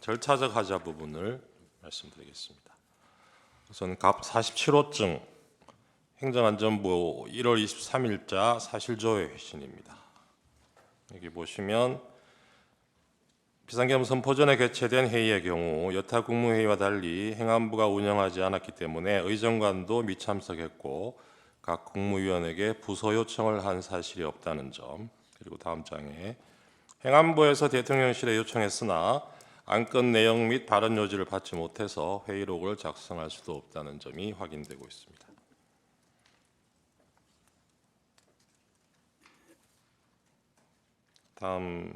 절차적 하자 부분을 말씀드리겠습니다. 우선 갑 47호증 행정안전부 1월 23일자 사실조회 회신입니다. 여기 보시면 비상계엄 선포 전에 개최된 회의의 경우 여타 국무회의와 달리 행안부가 운영하지 않았기 때문에 의정관도 미참석했고 각 국무위원에게 부서 요청을 한 사실이 없다는 점, 그리고 다음 장에 행안부에서 대통령실에 요청했으나 안건 내용 및 발언 요지를 받지 못해서 회의록을 작성할 수도 없다는 점이 확인되고 있습니다. 다음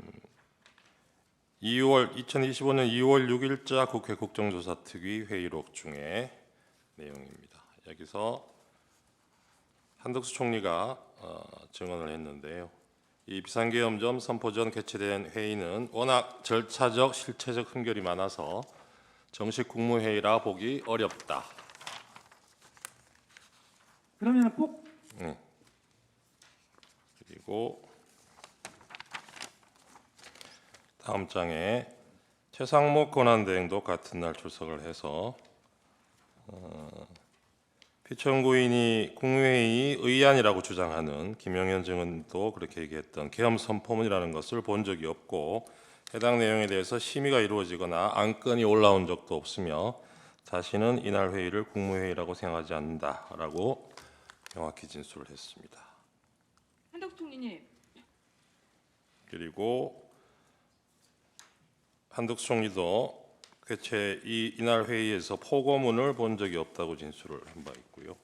2025년 2월 6일자 국회 국정조사특위 회의록 중에 내용입니다. 여기서 한덕수 총리가 증언을 했는데요. 이 비상계엄 선포 전 개최된 회의는 워낙 절차적, 실체적 흠결이 많아서 정식 국무회의라 보기 어렵다. 그러면 꼭 그리고 다음 장에 최상목 권한대행도 같은 날 출석을 해서 피청구인이 국무회의 의안이라고 주장하는 김영현 증언도 그렇게 얘기했던 계엄 선포문이라는 것을 본 적이 없고 해당 내용에 대해서 심의가 이루어지거나 안건이 올라온 적도 없으며 자신은 이날 회의를 국무회의라고 생각하지 않는다라고 명확히 진술을 했습니다. 한덕수 총리님. 그리고 한덕수 총리도 개최 이날 회의에서 포고문을 본 적이 없다고 진술을 한 바 있고요.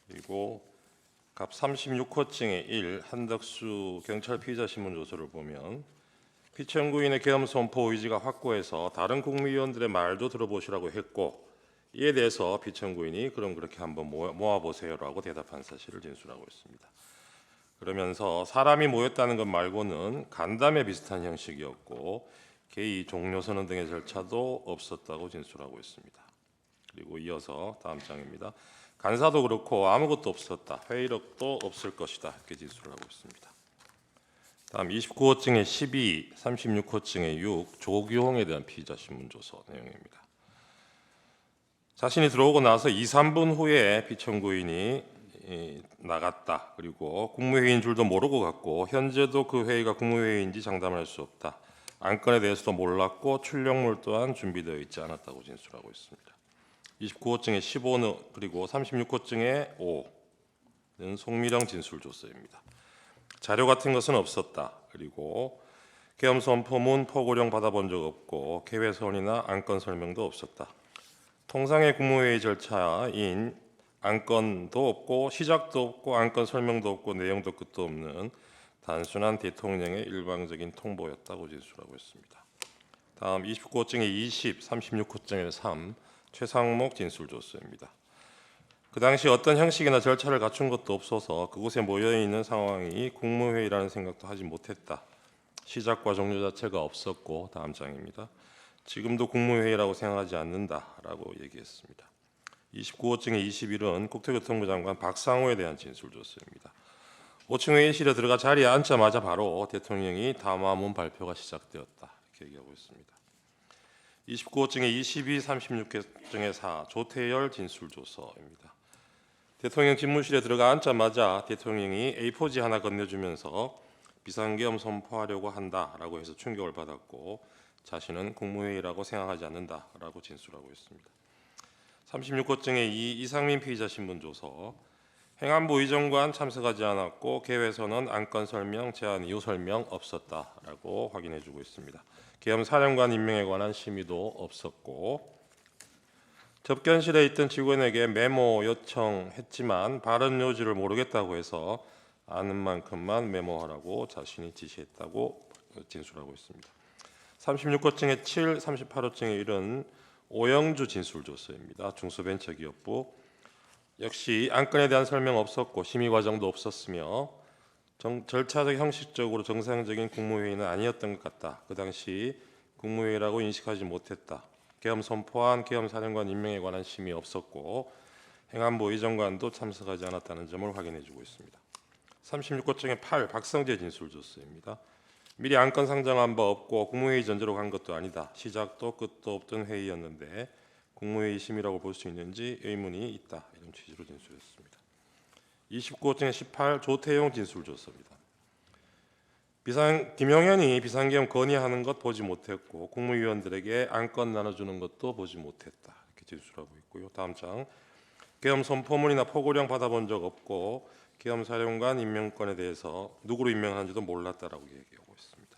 그리고 갑 36호증의 1 한덕수 경찰 피의자 신문 조서를 보면 피청구인의 계엄 선포 의지가 확고해서 다른 국무위원들의 말도 들어보시라고 했고 이에 대해서 피청구인이 그럼 그렇게 한번 모아보세요라고 대답한 사실을 진술하고 있습니다. 그러면서 사람이 모였다는 것 말고는 간담회 비슷한 형식이었고 개의 종료선언 등의 절차도 없었다고 진술하고 있습니다. 그리고 이어서 다음 장입니다. 간사도 그렇고 아무것도 없었다. 회의록도 없을 것이다. 이렇게 진술을 하고 있습니다. 다음 29호증의 12, 36호증의 6 조규홍에 대한 피의자 신문조서 내용입니다. 자신이 들어오고 나서 2, 3분 후에 피청구인이 나갔다. 그리고 국무회의인 줄도 모르고 갔고 현재도 그 회의가 국무회의인지 장담할 수 없다. 안건에 대해서도 몰랐고 출력물 또한 준비되어 있지 않았다고 진술하고 있습니다. 29호증의 15는 그리고 36호증의 5는 송미령 진술조서입니다. 자료 같은 것은 없었다. 그리고 계엄 선포문 포고령 받아본 적 없고 개회선이나 안건 설명도 없었다. 통상의 국무회의 절차인 안건도 없고 시작도 없고 안건 설명도 없고 내용도 끝도 없는 단순한 대통령의 일방적인 통보였다고 진술하고 있습니다. 다음 29호증의 20, 36호증의 3 최상목 진술조서입니다. 그 당시 어떤 형식이나 절차를 갖춘 것도 없어서 그곳에 모여있는 상황이 국무회의라는 생각도 하지 못했다. 시작과 종료 자체가 없었고 다음 장입니다. 지금도 국무회의라고 생각하지 않는다라고 얘기했습니다. 29호증의 21은 국토교통부 장관 박상호에 대한 진술조서입니다. 5층 회의실에 들어가 자리에 앉자마자 바로 대통령이 담화문 발표가 시작되었다. 이렇게 얘기하고 있습니다. 29호증의 22, 36호증의 4 조태열 진술조서입니다. 대통령 집무실에 들어가 앉자마자 대통령이 A4지 하나 건네주면서 비상계엄 선포하려고 한다라고 해서 충격을 받았고 자신은 국무회의라고 생각하지 않는다라고 진술하고 있습니다. 36호증의 2 이상민 피의자 신문조서 행안부 의정관 참석하지 않았고 개회선언 안건 설명 제안 이유 설명 없었다라고 확인해주고 있습니다. 계엄 사령관 임명에 관한 심의도 없었고 접견실에 있던 직원에게 메모 요청했지만 발언 요지를 모르겠다고 해서 아는 만큼만 메모하라고 자신이 지시했다고 진술하고 있습니다. 36호증의 7, 38호증의 1은 오영주 진술조서입니다. 중소벤처기업부 역시 안건에 대한 설명 없었고 심의 과정도 없었으며 절차적 형식적으로 정상적인 국무회의는 아니었던 것 같다. 그 당시 국무회의라고 인식하지 못했다. 계엄 선포한 계엄 사령관 임명에 관한 심의 없었고 행안부 의정관도 참석하지 않았다는 점을 확인해주고 있습니다. 36호증의 8 박성재 진술조서입니다. 미리 안건 상정한 바 없고 국무회의 전제로 간 것도 아니다. 시작도 끝도 없던 회의였는데 국무회의 심의라고 볼 수 있는지 의문이 있다. 이런 취지로 진술했습니다. 29호증에 18 조태용 진술 줬습니다. 김영현이 비상계엄 건의하는 것 보지 못했고 국무위원들에게 안건 나눠주는 것도 보지 못했다. 이렇게 진술하고 있고요. 다음 장 계엄 선포문이나 포고령 받아본 적 없고 계엄 사령관 임명권에 대해서 누구로 임명하는지도 몰랐다라고 얘기하고 있습니다.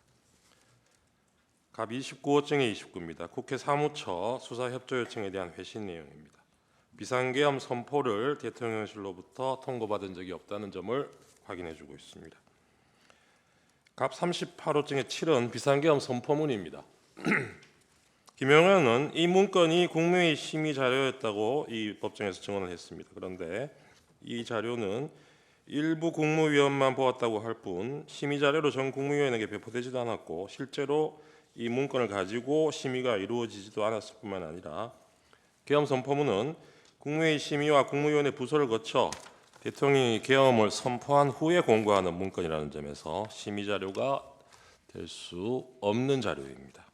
갑 29호증에 29입니다. 국회 사무처 수사협조 요청에 대한 회신 내용입니다. 비상계엄 선포를 대통령실로부터 통보받은 적이 없다는 점을 확인해주고 있습니다. 갑 38호증의 7은 비상계엄 선포문입니다. 김영현은 이 문건이 국무회의 심의 자료였다고 이 법정에서 증언을 했습니다. 그런데 이 자료는 일부 국무위원만 보았다고 할 뿐 심의 자료로 전 국무위원에게 배포되지도 않았고 실제로 이 문건을 가지고 심의가 이루어지지도 않았을 뿐만 아니라 계엄 선포문은 국무회의 심의와 국무위원회 부서를 거쳐 대통령이 계엄을 선포한 후에 공고하는 문건이라는 점에서 심의 자료가 될 수 없는 자료입니다.